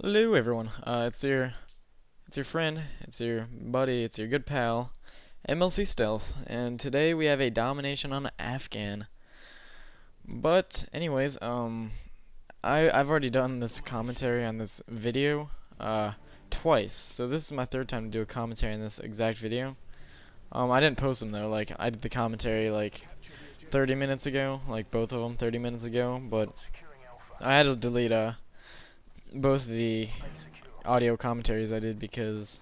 Hello everyone. It's your friend, it's your buddy, it's your good pal, MLC Stealth, and today we have a domination on Afghan. But anyways, I've already done this commentary on this video twice. So this is my third time to do a commentary on this exact video. I didn't post them though. Like I did the commentary like 30 minutes ago, like both of them 30 minutes ago, but I had to delete both the audio commentaries I did because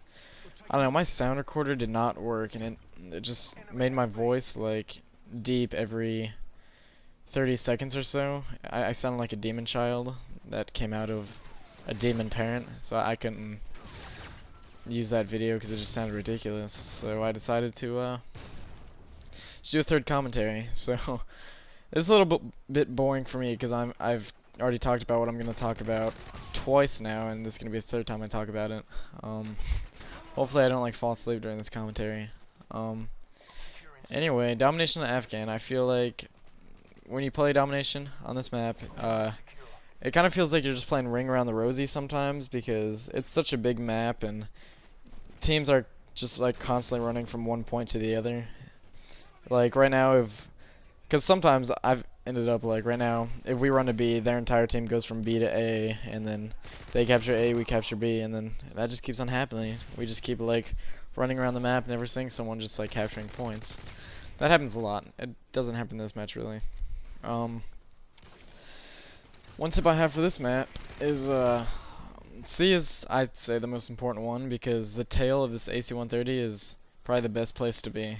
I don't know, my sound recorder did not work, and it just made my voice like deep every 30 seconds or so. I sounded like a demon child that came out of a demon parent, so I couldn't use that video because it just sounded ridiculous. So I decided to just do a third commentary. So it's a little bit boring for me because I've already talked about what I'm gonna talk about twice now, and this is gonna be the third time I talk about it. Hopefully I don't like fall asleep during this commentary. Anyway, Domination of Afghan. I feel like when you play Domination on this map, it kind of feels like you're just playing Ring Around the Rosie sometimes because it's such a big map and teams are just like constantly running from one point to the other. Like right now, because sometimes I've ended up like right now, if we run to B, their entire team goes from B to A, and then they capture A, we capture B, and then that just keeps on happening. We just keep like running around the map, never seeing someone, just like capturing points. That happens a lot. It doesn't happen in this match really. One tip I have for this map is C is, I'd say, the most important one because the tail of this AC-130 is probably the best place to be.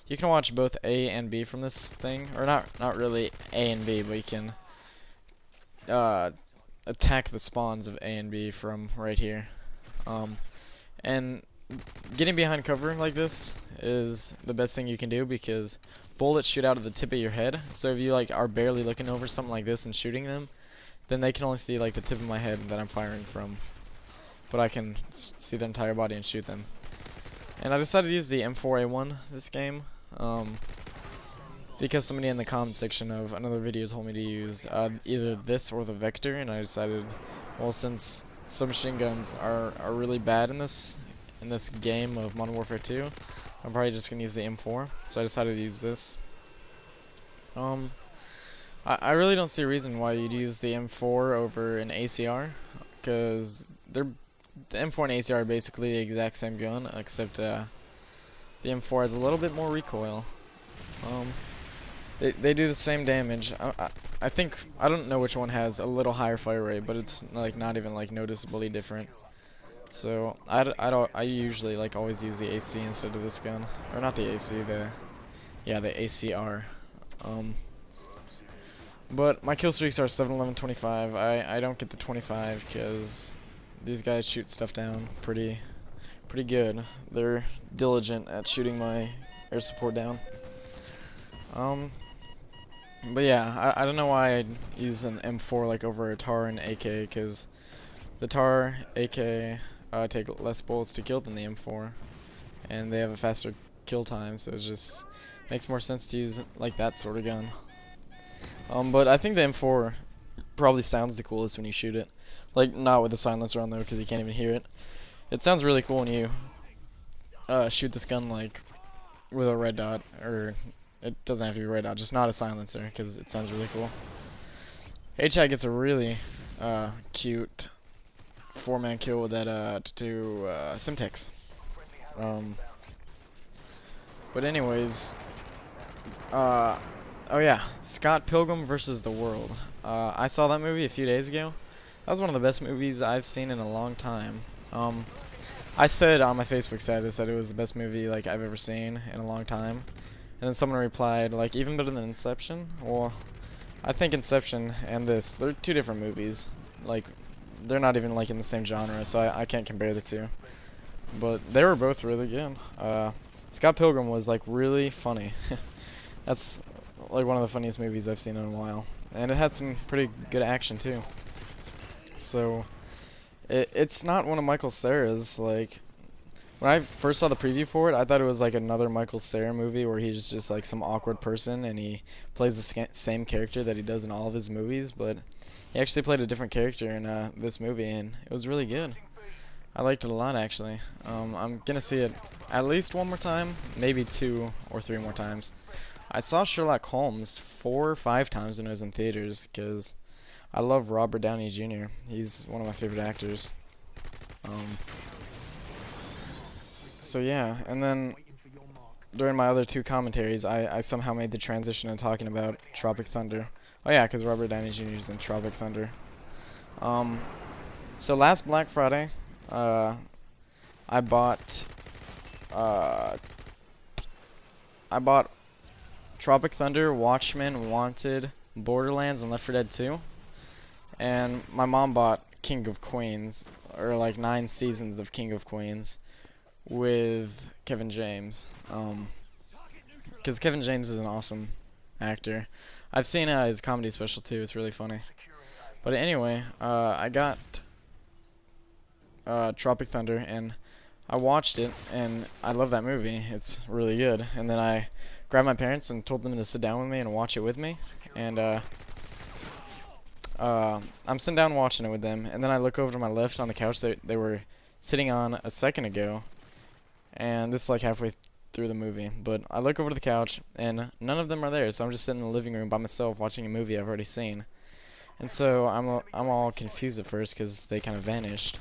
You can watch both A and B from this thing, or not really A and B, but you can attack the spawns of A and B from right here. And getting behind cover like this is the best thing you can do because bullets shoot out of the tip of your head. So if you like are barely looking over something like this and shooting them, then they can only see like the tip of my head that I'm firing from. But I can see their entire body and shoot them. And I decided to use the M4A1 this game, because somebody in the comment section of another video told me to use either this or the Vector, and I decided, well, since submachine guns are really bad in this game of Modern Warfare 2, I'm probably just gonna use the M4. So I decided to use this. I really don't see a reason why you'd use the M4 over an ACR, because the M4 and ACR are basically the exact same gun, except the M4 has a little bit more recoil. They do the same damage. I think, I don't know which one has a little higher fire rate, but it's like not even like noticeably different. So I usually like always use the AC instead of this gun, or not the AC, the ACR. But my kill streaks are 7, 11, 25. I don't get the 25 because these guys shoot stuff down pretty good. They're diligent at shooting my air support down. But yeah, I don't know why I'd use an M4 like over a TAR and AK, because the TAR, AK take less bullets to kill than the M4, and they have a faster kill time, so it just makes more sense to use like that sort of gun. But I think the M4 probably sounds the coolest when you shoot it. Like, not with the silencer on though, because you can't even hear it. It sounds really cool when you shoot this gun like with a red dot, or it doesn't have to be a red dot, just not a silencer, because it sounds really cool. HI gets a really cute 4-man kill with that to Simtex. But anyways, oh yeah, Scott Pilgrim versus the World. I saw that movie a few days ago. That was one of the best movies I've seen in a long time. I said on my Facebook status that it was the best movie like I've ever seen in a long time, and then someone replied like, even better than Inception. Well, I think Inception and this, they're two different movies. Like, they're not even like in the same genre, so I can't compare the two. But they were both really good. Scott Pilgrim was like really funny. That's like one of the funniest movies I've seen in a while, and it had some pretty good action too. So it's not one of Michael Cera's like When I first saw the preview for it, I thought it was like another Michael Cera movie where he's just like some awkward person and he plays the same character that he does in all of his movies, but he actually played a different character in this movie, and it was really good. I liked it a lot, actually. I'm gonna see it at least one more time, maybe 2 or 3 more times. I saw Sherlock Holmes 4 or 5 times when I was in theaters because I love Robert Downey Jr. He's one of my favorite actors. So yeah, and then during my other 2 commentaries, I somehow made the transition in talking about Tropic Thunder. Oh yeah, because Robert Downey Jr. is in Tropic Thunder. So last Black Friday, I bought Tropic Thunder, Watchmen, Wanted, Borderlands, and Left 4 Dead 2. And my mom bought King of Queens, or like 9 seasons of King of Queens, with Kevin James. Because Kevin James is an awesome actor. I've seen his comedy special too. It's really funny. But anyway, I got Tropic Thunder, and I watched it, and I love that movie. It's really good. And then I grabbed my parents and told them to sit down with me and watch it with me. And I'm sitting down watching it with them, and then I look over to my left on the couch they were sitting on a second ago. And this is like halfway through the movie, but I look over to the couch, and none of them are there, so I'm just sitting in the living room by myself watching a movie I've already seen. And so I'm all confused at first because they kind of vanished.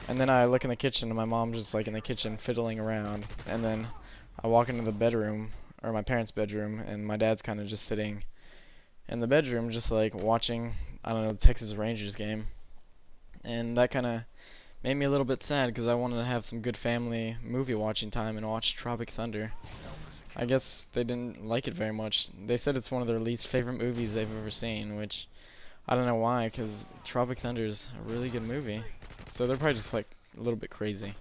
And then I look in the kitchen, and my mom's just like in the kitchen fiddling around. And then I walk into the bedroom, or my parents' bedroom, and my dad's kind of just sitting in the bedroom just like watching, I don't know, the Texas Rangers game. And that kind of made me a little bit sad because I wanted to have some good family movie watching time and watch Tropic Thunder. I guess they didn't like it very much. They said it's one of their least favorite movies they've ever seen, which I don't know why, because Tropic Thunder is a really good movie. So they're probably just like a little bit crazy.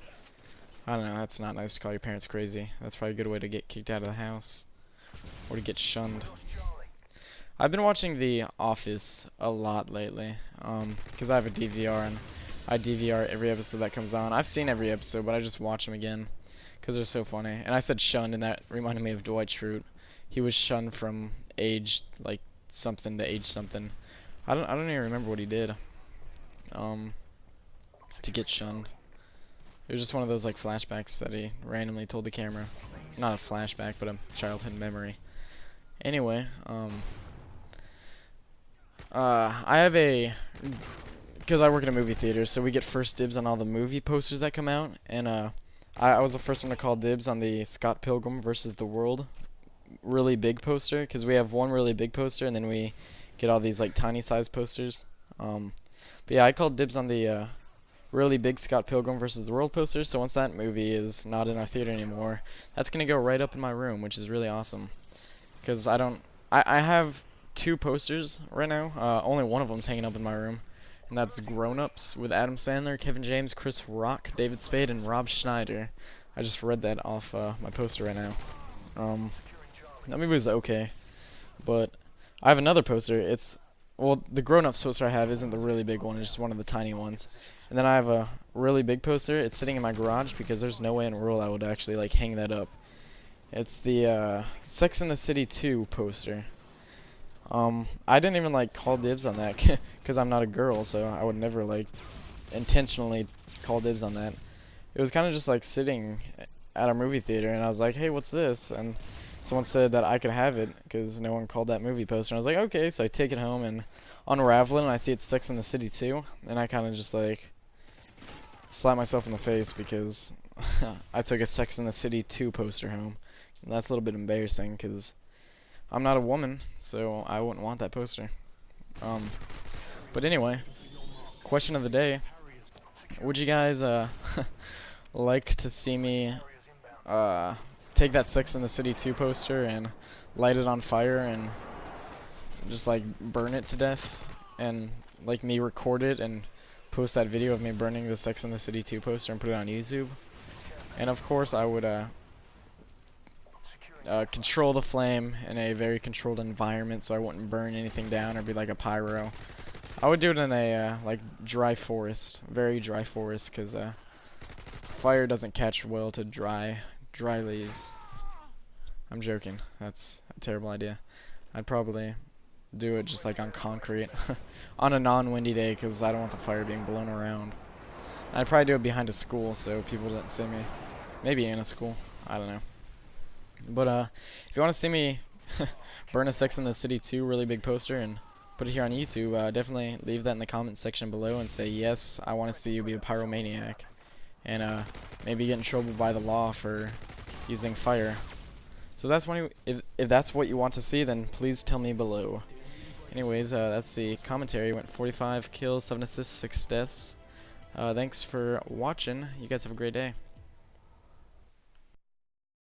I don't know, that's not nice to call your parents crazy. That's probably a good way to get kicked out of the house or to get shunned. I've been watching The Office a lot lately because I have a DVR, and I DVR every episode that comes on. I've seen every episode, but I just watch them again because they're so funny. And I said shunned, and that reminded me of Dwight Schrute. He was shunned from age like something to age something. I don't even remember what he did to get shunned. It was just one of those like flashbacks that he randomly told the camera. Not a flashback, but a childhood memory. Anyway, I have because I work in a movie theater, so we get first dibs on all the movie posters that come out, and I was the first one to call dibs on the Scott Pilgrim versus the World really big poster, because we have one really big poster, and then we get all these like tiny size posters. But yeah, I called dibs on the really big Scott Pilgrim versus the World poster, so once that movie is not in our theater anymore, that's going to go right up in my room, which is really awesome. Because I have 2 posters right now. Only one of them's hanging up in my room, and that's Grown Ups with Adam Sandler, Kevin James, Chris Rock, David Spade, and Rob Schneider. I just read that off my poster right now. That movie was okay, but I have another poster. Well, the Grown Ups poster I have isn't the really big one, it's just one of the tiny ones. And then I have a really big poster. It's sitting in my garage because there's no way in the world I would actually like hang that up. It's the Sex and the City 2 poster. I didn't even like call dibs on that because I'm not a girl, so I would never like intentionally call dibs on that. It was kind of just like sitting at a movie theater, and I was like, hey, what's this? And someone said that I could have it because no one called that movie poster. And I was like, okay, so I take it home and unravel it, and I see it's Sex and the City 2, and I kind of just like slap myself in the face because I took a Sex and the City 2 poster home. And that's a little bit embarrassing because I'm not a woman, so I wouldn't want that poster. But anyway, question of the day: would you guys like to see me take that Sex and the City 2 poster and light it on fire and just like burn it to death, and like me record it and post that video of me burning the Sex and the City 2 poster and put it on YouTube? And of course I would control the flame in a very controlled environment so I wouldn't burn anything down or be like a pyro. I would do it in a like dry forest, very dry forest, because fire doesn't catch well to dry leaves. I'm joking. That's a terrible idea. I'd probably do it just like on concrete on a non-windy day because I don't want the fire being blown around. I'd probably do it behind a school so people didn't see me. Maybe in a school. I don't know. But if you want to see me burn a Sex in the City 2 really big poster and put it here on YouTube, definitely leave that in the comment section below and say, yes, I want to see you be a pyromaniac. And maybe get in trouble by the law for using fire. So that's when if that's what you want to see, then please tell me below. Anyways, that's the commentary. Went 45 kills, 7 assists, 6 deaths. Thanks for watching. You guys have a great day.